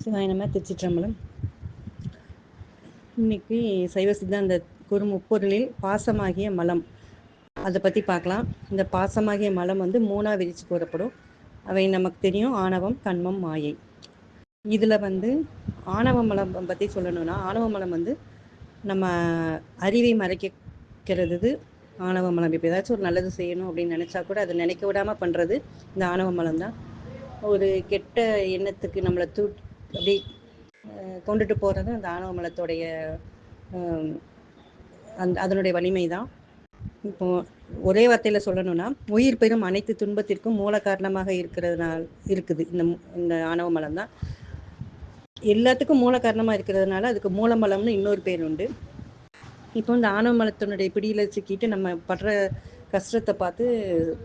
சிவாய நம. திருச்சிற்றம்பலம். இன்னைக்கு சைவ சித்தாந்த குரு முப்பொருளில் பாசமாகிய மலம் அதை பற்றி பார்க்கலாம். இந்த பாசமாகிய மலம் வந்து மூணா விரிச்சு கூறப்படும். அவை நமக்கு தெரியும்: ஆணவம், கண்மம், மாயை. இதில் வந்து ஆணவ மலம் பற்றி சொல்லணும்னா, ஆணவ மலம் வந்து நம்ம அறிவை மறைக்கிறது ஆணவ மலம். இப்போ ஏதாச்சும் ஒரு நல்லது செய்யணும் அப்படின்னு நினச்சா கூட அதை நினைக்க விடாமல் பண்ணுறது இந்த ஆணவ மலம் தான். ஒரு கெட்ட எண்ணத்துக்கு நம்மளை அப்படி கொண்டுட்டு போகிறது அந்த ஆணவ மலத்தோடைய அதனுடைய வலிமை தான். இப்போ ஒரே வார்த்தையில் சொல்லணும்னா, உயிர் பெறும் அனைத்து துன்பத்திற்கும் மூல காரணமாக இருக்குது இந்த ஆணவ மலம் தான். எல்லாத்துக்கும் மூல காரணமாக இருக்கிறதுனால அதுக்கு மூலமலம்னு இன்னொரு பேர் உண்டு. இப்போ இந்த ஆணவ மலத்தினுடைய பிடியில் சிக்கிட்டு நம்ம படுற கஷ்டத்தை பார்த்து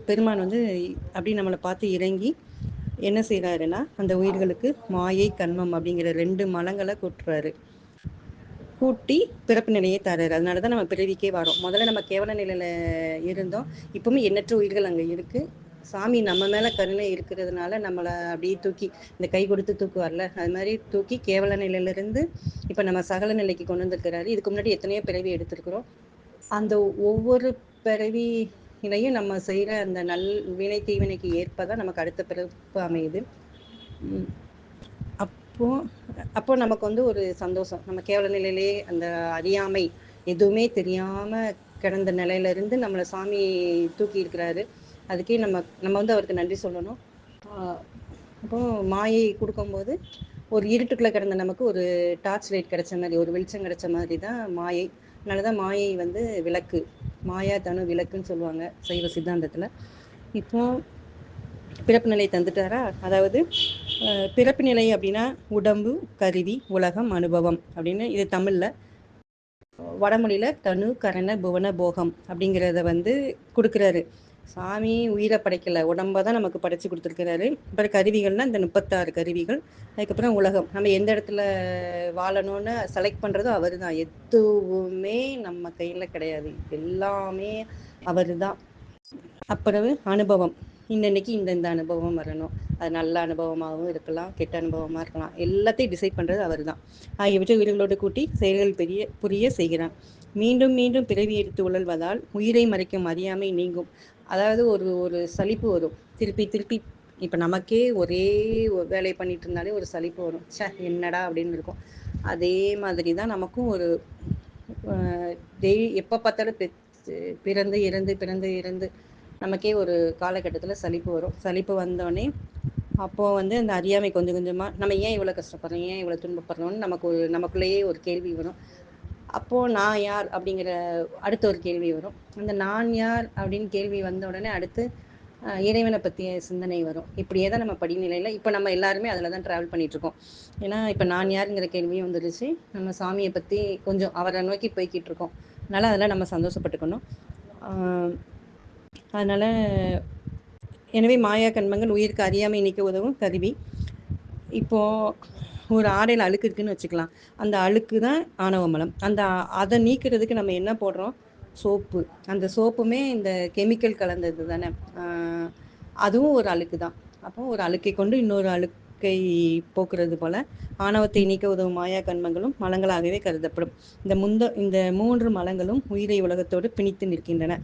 பெருமான் வந்து அப்படி நம்மளை பார்த்து இறங்கி என்ன செய்கிறாருன்னா, அந்த உயிர்களுக்கு மாயை, கண்மம் அப்படிங்கிற 2 மலங்களை கூட்டி பிறப்பு நிலையை தர்றாரு. அதனால தான் நம்ம பிறவிக்கே வரோம். முதல்ல நம்ம கேவல நிலையில் இருந்தோம். இப்போவுமே எண்ணற்ற உயிர்கள் அங்கே இருக்குது. சாமி நம்ம மேலே கருணை இருக்கிறதுனால நம்மளை அப்படியே தூக்கி இந்த கை கொடுத்து தூக்குவார்ல, அது மாதிரி தூக்கி கேவல நிலையிலிருந்து இப்போ நம்ம சகல நிலைக்கு கொண்டு வந்துருக்கிறாரு. இதுக்கு முன்னாடி எத்தனையோ பிறவி எடுத்திருக்கிறோம். அந்த ஒவ்வொரு பிறவியிலையும் நம்ம செய்கிற அந்த வினை தீவினைக்கு ஏற்பதான் நமக்கு அடுத்த பிறப்பு அமையுது. அப்போ நமக்கு வந்து ஒரு சந்தோஷம். நம்ம கேவல நிலையிலே அந்த அறியாமை எதுவுமே தெரியாமல் கிடந்த நிலையிலேருந்து நம்மளை சாமி தூக்கி இருக்கிறாரு. அதுக்கே நம்ம வந்து அவருக்கு நன்றி சொல்லணும். அப்போ மாயை கொடுக்கும்போது ஒரு இருட்டுக்குள்ளே கிடந்த நமக்கு ஒரு டார்ச் லைட் கிடைச்ச மாதிரி, ஒரு வெளிச்சம் கிடைச்ச மாதிரி தான் மாயை. அதனால தான் மாயை வந்து விளக்கு, மாயா தனு விளக்குன்னு சொல்லுவாங்க சைவ சித்தாந்தத்தில். இப்போ பிறப்பு நிலை தந்துட்டாரா? அதாவது பிறப்பு நிலை அப்படின்னா உடம்பு, கருவி, உலகம், அனுபவம் அப்படின்னு இது தமிழில். வடமொழியில் தனு, கரண, புவன, போகம் அப்படிங்கிறத வந்து கொடுக்குறாரு. சாமி உயிரை படைக்கலை, உடம்பை தான் நமக்கு படைச்சி கொடுத்துருக்கிறாரு. அப்புறம் கருவிகள்னால் இந்த 36 கருவிகள். அதுக்கப்புறம் உலகம், நம்ம எந்த இடத்துல வாழணும்னு செலக்ட் பண்ணுறதும் அவர் தான். எதுவுமே நம்ம கையில் கிடையாது, எல்லாமே அவர் தான். அப்புறம் அனுபவம், இன்னைக்கு இந்த அனுபவம் வரணும். அது நல்ல அனுபவமாகவும் இருக்கலாம், கெட்ட அனுபவமாக இருக்கலாம். எல்லாத்தையும் டிசைட் பண்ணுறது அவர் தான். ஆகியவற்றை உயிர்களோடு கூட்டி செயல்கள் புரிய செய்கிறான். மீண்டும் மீண்டும் பிறவி எடுத்து உழல்வதால் உயிரை மறைக்கும் அறியாமை நீங்கும். அதாவது ஒரு சலிப்பு வரும். திருப்பி திருப்பி இப்போ நமக்கே ஒரே வேலையை பண்ணிட்டு இருந்தாலே ஒரு சலிப்பு வரும். என்னடா அப்படின்னு இருக்கும். அதே மாதிரி தான் நமக்கும் ஒரு எப்போ பார்த்தாலும் பிறந்து இறந்து நமக்கே ஒரு காலகட்டத்தில் சலிப்பு வரும். சலிப்பு வந்தோடனே அப்போது வந்து அந்த அறியாமை கொஞ்சம் கொஞ்சமாக நம்ம ஏன் இவ்வளோ கஷ்டப்படுறோம், ஏன் இவ்வளோ துன்பப்படுறோம்னு நமக்குள்ளேயே ஒரு கேள்வி வரும். அப்போது நான் யார் அப்படிங்கிற அடுத்த ஒரு கேள்வி வரும். அந்த நான் யார் அப்படின்னு கேள்வி வந்த உடனே அடுத்து இறைவனை பற்றிய சிந்தனை வரும். இப்படியே தான் நம்ம படிநிலையில் இப்போ நம்ம எல்லாருமே அதில் தான் ட்ராவல் பண்ணிகிட்ருக்கோம். ஏன்னா இப்போ நான் யாருங்கிற கேள்வியும் வந்துடுச்சு. நம்ம சாமியை பற்றி கொஞ்சம் அவரை நோக்கி போய்கிட்டு இருக்கோம். அதனால் அதெல்லாம் நம்ம சந்தோஷப்பட்டுக்கணும். அதனால் எனவே மாயா கண்மங்கள் உயிருக்கு அறியாமை நீக்க உதவும் கருவி. இப்போது ஒரு ஆடையில் அழுக்கு இருக்குதுன்னு வச்சுக்கலாம். அந்த அழுக்கு தான் ஆணவ மலம். அதை நீக்கிறதுக்கு நம்ம என்ன போடுறோம்? சோப்பு. அந்த சோப்புமே இந்த கெமிக்கல் கலந்தது தானே. அதுவும் ஒரு அழுக்கு தான். அப்போ ஒரு அழுக்கை கொண்டு இன்னொரு அழுக்கை போக்குறது போல் ஆணவத்தை நீக்க உதவும் மாயா கண்மங்களும் மலங்களாகவே கருதப்படும். இந்த 3 மலங்களும் உயிரை உலகத்தோடு பிணித்து நிற்கின்றன.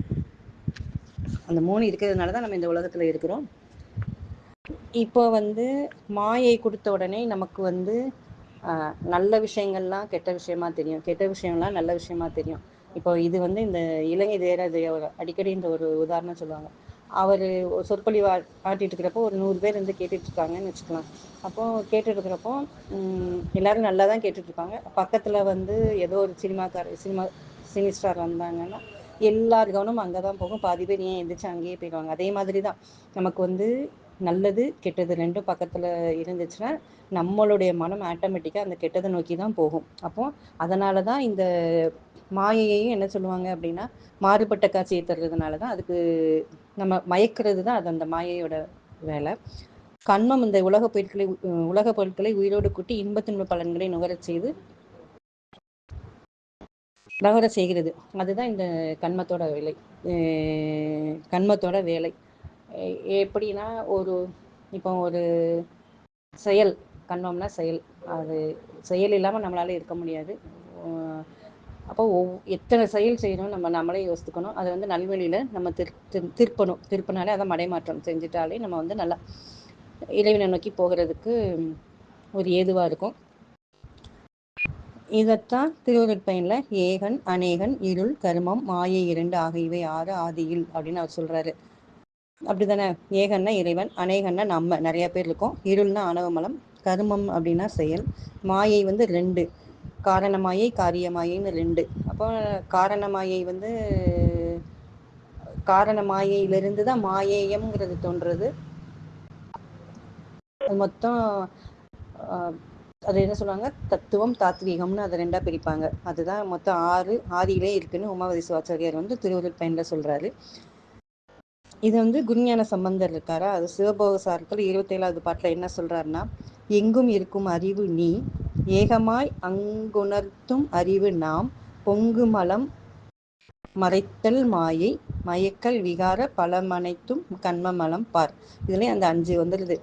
அந்த 3 இருக்கிறதுனால தான் நம்ம இந்த உலகத்தில் இருக்கிறோம். இப்போ வந்து மாயை கொடுத்த உடனே நமக்கு வந்து நல்ல விஷயங்கள்லாம் கெட்ட விஷயமா தெரியும், கெட்ட விஷயம்லாம் நல்ல விஷயமா தெரியும். இப்போ இது வந்து இந்த இலங்கை தேராஜையோட அடிக்கடி இந்த ஒரு உதாரணம் சொல்லுவாங்க. அவர் சொற்பொழிவு ஆட்டிகிட்டு இருக்கிறப்போ ஒரு 100 பேர் வந்து கேட்டுட்ருக்காங்கன்னு வச்சுக்கலாம். அப்போது கேட்டுட்ருக்கிறப்போ எல்லோரும் நல்லா தான் கேட்டுட்ருக்காங்க. பக்கத்தில் வந்து ஏதோ ஒரு சினி ஸ்டார் வந்தாங்கன்னா எல்லார் கவனமும் அங்கே தான் போகும். பாதி பேர் ஏன் எந்திரிச்சு அங்கேயே போயிடுவாங்க. அதே மாதிரி தான் நமக்கு வந்து நல்லது கெட்டது 2 பக்கத்தில் இருந்துச்சுன்னா நம்மளுடைய மனம் ஆட்டோமேட்டிக்காக அந்த கெட்டதை நோக்கி தான் போகும். அப்போது அதனால தான் இந்த மாயையையும் என்ன சொல்லுவாங்க அப்படின்னா, மாறுபட்ட காட்சியை தர்றதுனால தான் அதுக்கு நம்ம மயக்கிறது தான் அது அந்த மாயையோட வேலை. கண்மம் இந்த உலக பொருட்களை உயிரோடு கூட்டி இன்பத்தின்ப பலன்களை நுகர செய்கிறது. அதுதான் இந்த கண்மத்தோட வேலை. எப்படின்னா இப்போ ஒரு செயல் கண்மம்னா செயல். அது செயல் இல்லாமல் நம்மளால இருக்க முடியாது. அப்போ எத்தனை செயல் செய்யணும் நம்ம நம்மளே யோசித்துக்கணும். அதை வந்து நல்வழியில் நம்ம திருப்பணும். திருப்பினாலே அதை மடைமாற்றம் செஞ்சுட்டாலே நம்ம வந்து நல்லா இறைவனை நோக்கி போகிறதுக்கு ஒரு ஏதுவாக இருக்கும். இதைத்தான் திருவருட்பயனில் ஏகன் அநேகன் இருள் கருமம் மாயை 2 ஆகியவை 6 ஆதியில் அப்படின்னு அவர் சொல்கிறாரு. அப்படி தானே? ஏகன்னா இறைவன், அநேகன்னா நம்ம நிறைய பேர் இருக்கோம், இருள்னா ஆணவமலம், கருமம் அப்படின்னா செயல், மாயை வந்து 2, காரணமாயை காரியமாயின்னு 2. அப்போ காரணமாயை வந்து காரணமாயையிலிருந்து தான் மாயேயம்ங்கிறது தோன்றுறது. மொத்தம் அது என்ன சொல்லுவாங்க, தத்துவம் தாத்வீகம்னு அதை 2ஆக பிரிப்பாங்க. அதுதான் மொத்தம் 6 ஆதியிலே இருக்குன்னு உமாவதி சிவாச்சாரியார் வந்து திருவருட்பயனில் சொல்கிறாரு. இது வந்து குருஞான சம்பந்தர் இருக்காரா, அது சிவபோகசாரத்தில் 27வது பாட்டில் என்ன சொல்கிறாருன்னா, எங்கும் இருக்கும் அறிவு நீ, ஏகமாய் அங்குணர்த்தும் அறிவு நாம், பொங்கு மலம் மறைத்தல் மாயை, மயக்கல் விகார பலமனைத்தும் கண்ம மலம் பார். இதுலேயும் அந்த 5 வந்துடுது.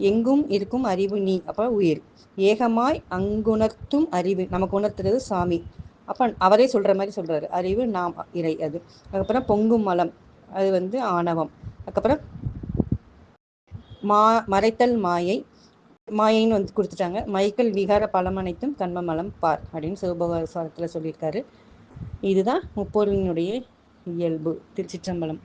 எங்கும் இருக்கும் அறிவு நீ, அப்போ உயிர். ஏகமாய் அங்குணர்த்தும் அறிவு, நமக்கு உணர்த்துறது சாமி. அப்போ அவரே சொல்கிற மாதிரி சொல்கிறாரு, அறிவு நாம் இறை. அது அதுக்கப்புறம் பொங்கும் மலம், அது வந்து ஆணவம். அதுக்கப்புறம் மறைத்தல் மாயை, மாயைன்னு வந்து கொடுத்துட்டாங்க. மயக்கல் விகார பலமனைத்தும் கண்ம மலம் பார் அப்படின்னு சிவபோகசாரத்தில் சொல்லியிருக்காரு. இதுதான் முப்பொருளினுடைய இயல்பு. திருச்சிற்றம்பலம்.